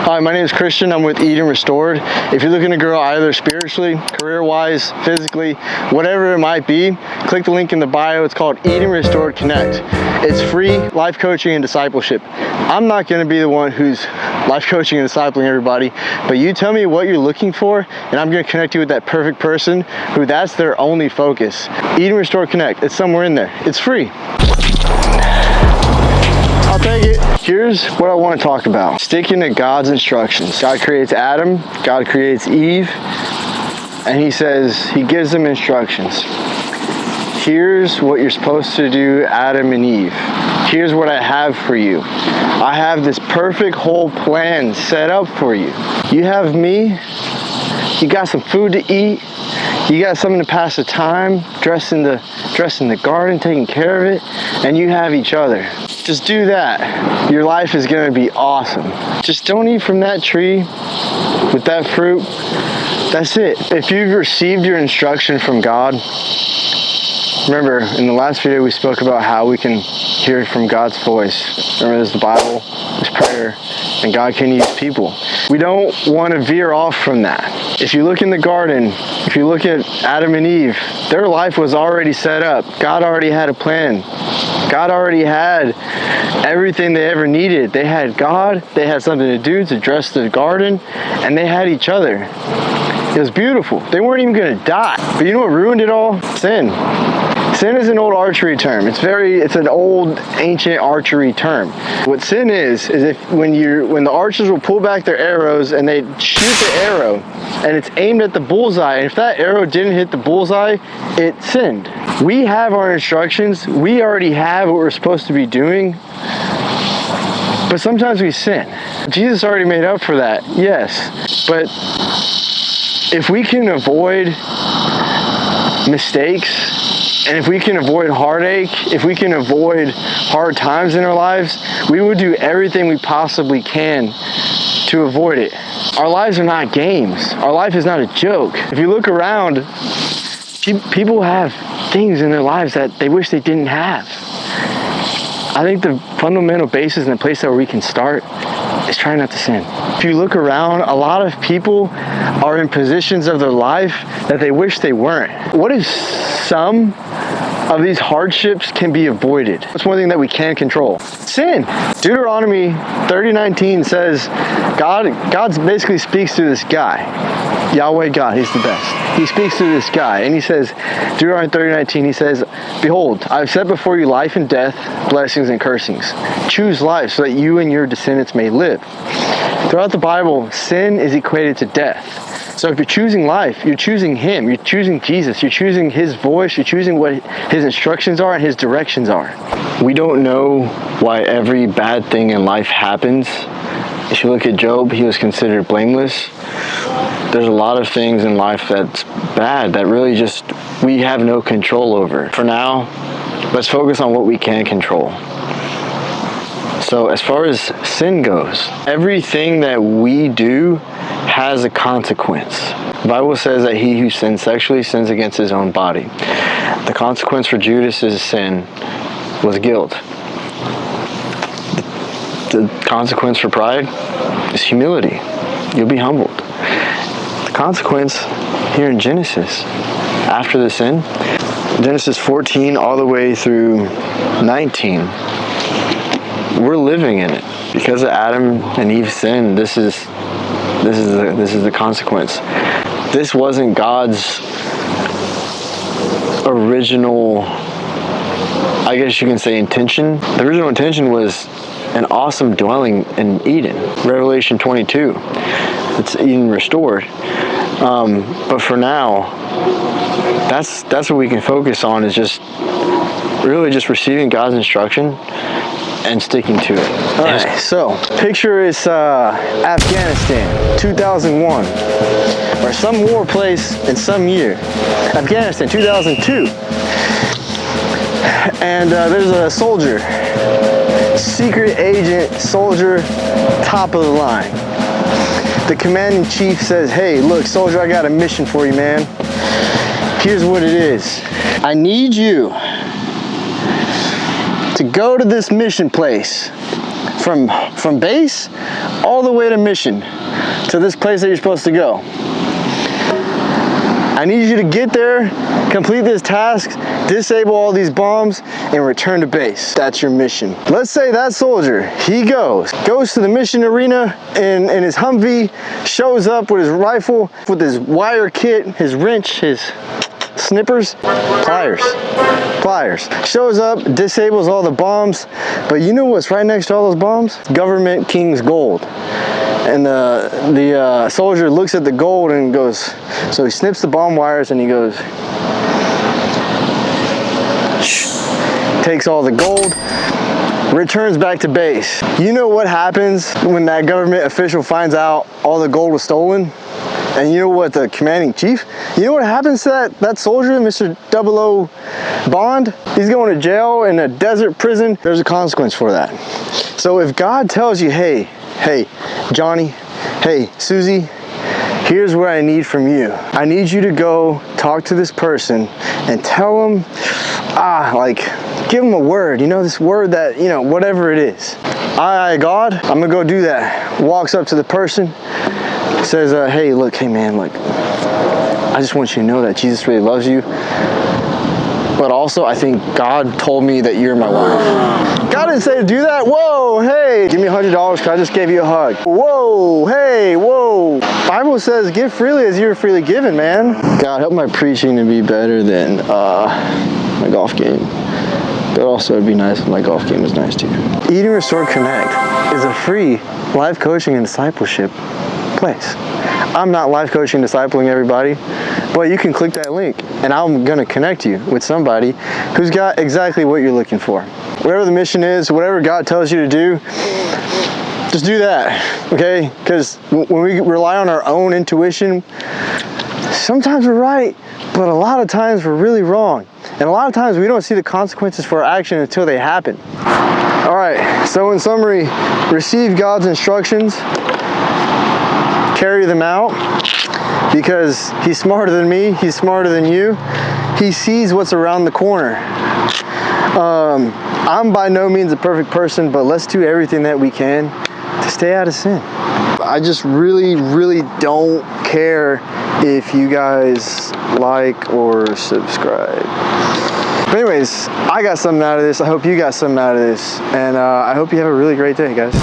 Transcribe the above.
Hi, my name is Christian. I'm with Eden Restored. If you're looking to grow either spiritually, career-wise, physically, whatever it might be, click the link in the bio. It's called Eden Restored Connect. It's free life coaching and discipleship. I'm not going to be the one who's life coaching and discipling everybody, but you tell me what you're looking for, and I'm going to connect you with that perfect person who that's their only focus. Eden Restored Connect. It's somewhere in there. It's free. I'll take it. Here's what I want to talk about. Sticking to God's instructions. God creates Adam, God creates Eve, and he says, he gives them instructions. Here's what you're supposed to do, Adam and Eve. Here's what I have for you. I have this perfect whole plan set up for you. You have me, you got some food to eat, you got something to pass the time, dressed in the garden, taking care of it, and you have each other. Just do that. Your life is gonna be awesome. Just don't eat from that tree with that fruit. That's it. If you've received your instruction from God, remember in the last video we spoke about how we can hear from God's voice. Remember there's the Bible, there's prayer, and God can use people. We don't want to veer off from that. If you look in the garden, if you look at Adam and Eve, their life was already set up. God already had a plan. God already had everything they ever needed. They had God, they had something to do to dress the garden, and they had each other. It was beautiful. They weren't even gonna die. But you know what ruined it all? Sin. Sin is an old archery term. It's an old ancient archery term. What sin is if when the archers will pull back their arrows and they shoot the arrow and it's aimed at the bullseye, and if that arrow didn't hit the bullseye, it sinned. We have our instructions. We already have what we're supposed to be doing. But sometimes we sin. Jesus already made up for that, yes. But if we can avoid mistakes, and if we can avoid heartache, if we can avoid hard times in our lives, we will do everything we possibly can to avoid it. Our lives are not games. Our life is not a joke. If you look around, people have things in their lives that they wish they didn't have. I think the fundamental basis and the place that we can start is trying not to sin. If you look around, a lot of people are in positions of their life that they wish they weren't. What if some of these hardships can be avoided? That's one thing that we can control. Sin. Deuteronomy 30:19 says, God basically speaks to this guy. Yahweh God, he's the best. He speaks to this guy and he says, Deuteronomy 30:19, he says, behold, I've set before you life and death, blessings and cursings. Choose life so that you and your descendants may live. Throughout the Bible, sin is equated to death. So if you're choosing life, you're choosing him, you're choosing Jesus, you're choosing his voice, you're choosing what his instructions are and his directions are. We don't know why every bad thing in life happens. If you look at Job, he was considered blameless. There's a lot of things in life that's bad that really just we have no control over. For now, let's focus on what we can control. So as far as sin goes, everything that we do has a consequence. The Bible says that he who sins sexually sins against his own body. The consequence for Judas's sin was guilt. The consequence for pride is humility. You'll be humbled. The consequence here in Genesis, after the sin, Genesis 14 all the way through 19, we're living in it. Because of Adam and Eve's sin, this is the consequence. This wasn't God's original, I guess you can say, intention. The original intention was an awesome dwelling in Eden. Revelation 22. It's Eden restored. But for now, that's what we can focus on, is just really just receiving God's instruction and sticking to it. All right, so picture is Afghanistan, 2001, or some war place in some year. Afghanistan, 2002. And there's a soldier, secret agent soldier, top of the line. The commanding chief says, hey, look, soldier, I got a mission for you, man. Here's what it is. I need you to go to this mission place from base all the way to mission, to this place that you're supposed to go. I need you to get there, complete this task, disable all these bombs, and return to base. That's your mission. Let's say that soldier, he goes to the mission arena in his Humvee, shows up with his rifle, with his wire kit, his wrench, his snippers, pliers, shows up, disables all the bombs, but you know what's right next to all those bombs? Government King's Gold. And the soldier looks at the gold and goes, so he snips the bomb wires and he goes, takes all the gold, returns back to base. You know what happens when that government official finds out all the gold was stolen? And you know what the commanding chief, you know what happens to that soldier, Mr. 00 Bond? He's going to jail in a desert prison. There's a consequence for that. So if God tells you, hey, Johnny, hey, Susie, here's what I need from you. I need you to go talk to this person and tell them, give them a word, this word that, whatever it is. Aye, God, I'm gonna go do that. Walks up to the person, says, hey man, I just want you to know that Jesus really loves you. But also, I think God told me that you're my wife. God didn't say to do that. Whoa, hey, give me $100 because I just gave you a hug. Whoa, hey, whoa. Bible says give freely as you're freely given, man. God, help my preaching to be better than my golf game. But also it'd be nice if my golf game was nice too. Eating Restored Connect is a free life coaching and discipleship place. I'm not life coaching, discipling everybody, but you can click that link and I'm gonna connect you with somebody who's got exactly what you're looking for. Whatever the mission is, whatever God tells you to do, just do that, okay? Because when we rely on our own intuition, sometimes we're right, but a lot of times we're really wrong. And a lot of times we don't see the consequences for our action until they happen. All right, so in summary, receive God's instructions, carry them out, because he's smarter than me, he's smarter than you. He sees what's around the corner. I'm by no means a perfect person, but let's do everything that we can to stay out of sin. I just really don't care if you guys like or subscribe. But anyways, I got something out of this. I hope you got something out of this. And I hope you have a really great day, guys.